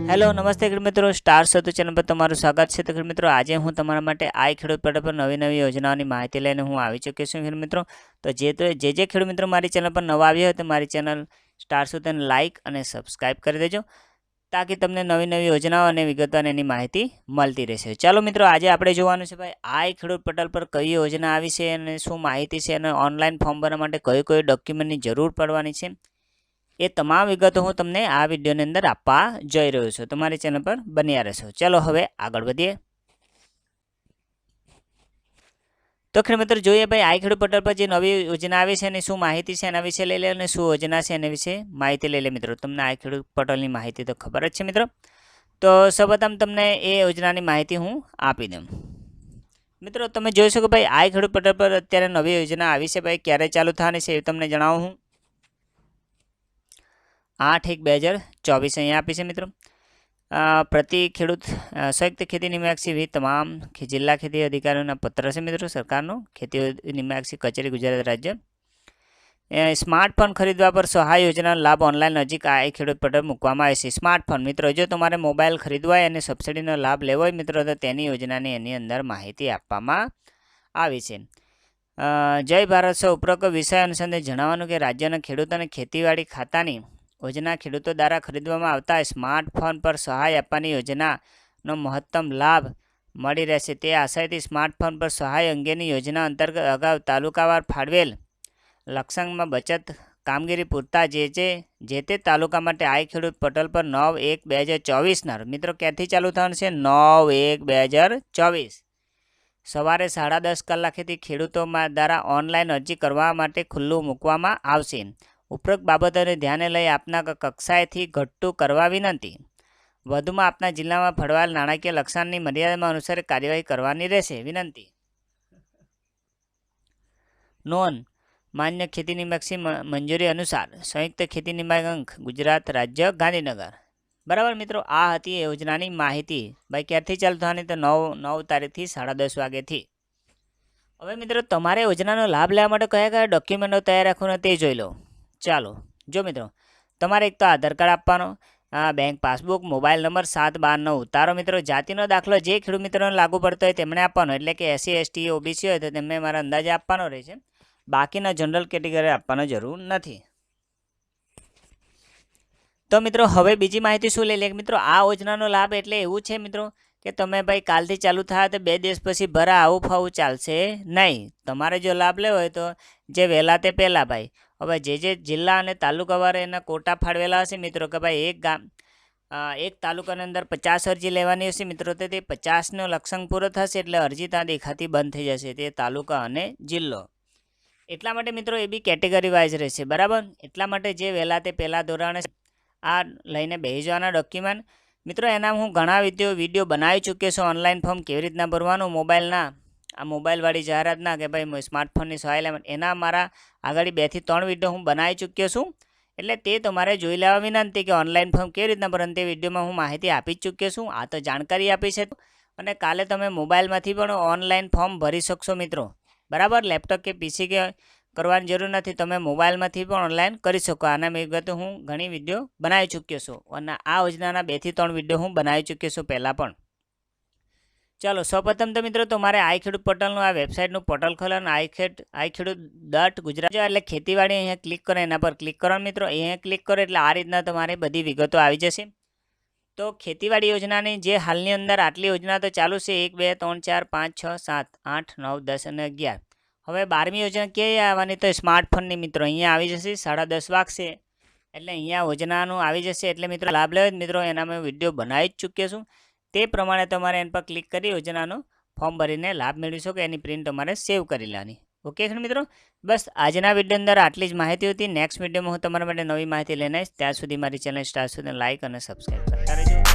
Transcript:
Hello नमस्ते खेडूत मित्रों, star सेतु channel पर तमारुं स्वागत है। तो खेडूत मित्रों, आज हूँ तमारा माटे आई खेडूत पोर्टल पर नवी नवी योजनाओं की माहिती लईने हूँ आवी चूक्यो छुं। खेडूत मित्रों, तो जे खेडूत मित्रों मारी चैनल पर नवा आव्या होय तो मारी चैनल स्टार सेतुने लाइक और सब्सक्राइब कर देजो, ताकि तमने नवी नवी योजनाओं और विगतवार एनी माहिती मळती रहेशे। चलो मित्रों, आज आपणे जोवानुं छे भाई आई खेडूत पोर्टल पर कई योजना आवी छे अने शुं माहिती छे अने ऑनलाइन फॉर्म भरवा माटे कई कई डॉक्यूमेंटनी जरूर पड़वानी छे, ये तमाम विगतो हूँ तमने आ विडियोनी अंदर आपवा जई रह्यो छुं। तमारी चैनल पर बन्या रहेशो। चलो हवे आगळ वधीए। तो खेडूत मित्रों, जोईए भाई आई खेडूत पोर्टल पर जे नवी योजना आवी छे एनी शुं माहिती छे एना विषे लई ले अने शुं योजना छे एना विषे माहिती लई ले। मित्रों, तमने आई खेडूत पोर्ટલની माहिती तो खबर ज छे। मित्रों, तो सर्वप्रथम तमने ए योजनानी माहिती हूँ आपी दऊं। मित्रों, તમે જોઈ શકો भाई आई खेडूत पोर्टल पर અત્યારે નવી યોજના આવી છે ભાઈ, ક્યારે ચાલુ થવાની છે એ તમને જણાવું હું। 8/1/2024 अहीं आपी छे। मित्रों, प्रति खेडूत संयुक्त खेती निमयक्षी भी तमाम जिला खेती अधिकारीओना पत्र छे। मित्रों, सरकारनो खेती निमयक्षी कचेरी गुजरात राज्य स्मार्टफोन खरीदवा पर सहाय योजना लाभ ऑनलाइन नजीक आई खेडूत पोर्टल मूकवामां आवे छे। स्मार्टफोन मित्रों, जो तमारे मोबाइल खरीदवा होय अने सब्सिडीनो लाभ लेवो होय मित्रों, तो तेनी योजनानी एनी अंदर माहिती आपवामां आवी छे। जय भारत सह उपरोक्त विषय अनुसंधाने जणाववानुं के राज्यना खेडूतोने खेतीवाड़ी खातानी योजना खेडूतो द्वारा खरीदवामां आवता स्मार्टफोन पर सहाय आपवानी योजनानो महत्तम लाभ मळी रहेशे। ते आशयथी स्मार्टफोन पर सहाय अंगेनी योजना अंतर्गत अगाऊ तालुकावार फाळवेल लक्ष्यांकमां बचत कामगीरी पूरता जे ते तालुका माटे आई खेडूत पोर्टल पर 9/1/2024 ना मित्रों क्यांथी चालू थवानुं छे 9/1/2024 सवारे 10:30 कलाकेथी खेडूतो द्वारा ऑनलाइन अरजी करवा माटे खुल्लुं मूकवामां आवशे। उपरोक्त बाबतोने ध्याने लई आपना कक्षाएथी घटतुं करवा विनंती। वधुमां आपना जिल्लामां फळवाયેલ नाणाकीय लक्ष्यांनी मर्यादामां अनुसार कार्यवाही करवानी रहेशे। विनंती। नोंध मान्य खेती निमयक्षी मंजूरी अनुसार संयुक्त खेती निमयंक गुजरात राज्य गांधीनगर। बराबर मित्रों, आ हती योजनानी माहिती। भाई क्यारथी चालू थवानी तो 9 तारीखथी 10:30 वाग्याथी। हवे मित्रों, तमारे योजनानो लाभ लेवा माटे कया कया डॉक्यूमेंटो तैयार राखवाना ते जोई लो। चालो जो मित्रों, तमारे एक तो आधार कार्ड आपवानो, बैंक पासबुक, मोबाइल नंबर 7/12 उतारो। मित्रों, जातिनो दाखलो जे खेडूत मित्रोने लागू पड़तो होय तेमणे आपवानो, एटले के SC ST OBC होय तो तेमणे मारा अंदाजे आपवानो रहेशे। बाकीना जनरल केटेगरी आपवानो जरूर नथी। तो मित्रों, हवे बीजी माहिती शुं लई ले। मित्रों, आ योजनानो लाभ एटले एवुं छे मित्रों के तमे भाई कालथी चालू थाय तो 2 દિવસ पछी भरा आवुं फावुं चालशे नहीं। तमारे जो लाभ लेवो होय तो जे वहेला ते पहेला भाई। हवे जे जिल्ला अने तालुकावार एना कोटा फाळवेला हशे मित्रों के भाई एक तालुकानी अंदर 50 अरजी लेवानी हशे मित्रों, तो ते 50 नो लक्ष्यांक पूरो थशे एटले अरजी त्यां देखाती बंध थई जशे, ते तालुका अने जिल्लो। एटला माटे मित्रों ए बी केटेगरी वाइज रहेशे। बराबर, एटला माटे जे वहेला ते पहेला धोरणे आ लईने बेही जवाना डॉक्यूमेंट। मित्रों, एना हूँ घणा विडियो बनावी चूक्यो छुं। ऑनलाइन फॉर्म केवी रीतना भरवानुं मोबाइलना, आ मोबाइलवाળી जाहेरातना के भाई स्मार्टफोननी सहाय लेवा, एना मारा आगळ 2 થી 3 विडियो हूँ बनावी चूक्यो छुं। एटले ते तमारे जोई लेवा विनंती के ऑनलाइन फॉर्म केवी रीतना भरवानुं ते विडियोमां हूँ माहिती आपी ज चूक्यो छुं। आ तो जाणकारी आपी छे अने काले तमे मोबाइलमांथी पण ऑनलाइन फॉर्म भरी शकशो मित्रों। बराबर, लैपटॉप के पीसी के करवानी जरूर नहीं, तमे मोबाइलमांथी पण ऑनलाइन करी शको। आना विगते हूँ घणी विडियो बनावी चूक्यो छुं अने आ योजनाना 2 થી 3 विडियो हूँ बनावी चूक्यो छुं पहेला पण। चलो सौप्रथम तो मित्रों तमारे आई खेडूत पोर्ટલનું आ वेबसाइटનું पोर्टल खोलવાનું iKheduत.gujarat એટલે ખેતીવાડી અહીંયા ક્લિક કરો, એના પર ક્લિક કરો મિત્રો। અહીંયા ક્લિક કરો એટલે આ રીતના તમારે બધી વિગતો આવી જશે। તો ખેતીવાડી યોજનાની જે હાલની અંદર આટલી યોજના તો ચાલુ છે 1 2 3 4 5 6 7 8 9 10 અને 11। હવે 12મી યોજના ક્યાંય આવવાની તો સ્માર્ટફોનની મિત્રો અહીંયા આવી જશે। 10:30 વાગશે એટલે અહીંયા યોજનાનું આવી જશે। એટલે મિત્રો લાભ લેવો મિત્રો એના મેં વિડીયો બનાવી જ ચૂક્યો છું। તે પ્રમાણે તમારે એના પર ક્લિક કરી યોજનાનો ફોર્મ ભરીને લાભ મેળવી શકો। એની પ્રિન્ટ તમારે સેવ કરી લેવાની। ओके मित्रों, बस आजना विडियो अंदर आटली ज माहिती होती। नेक्स्ट विडियो में हूँ तमारा माटे नवी माहिती लईने आवीश। त्यां सुधी मारी चेनल स्टार सुधी लाइक और सब्सक्राइब करता रहेजो।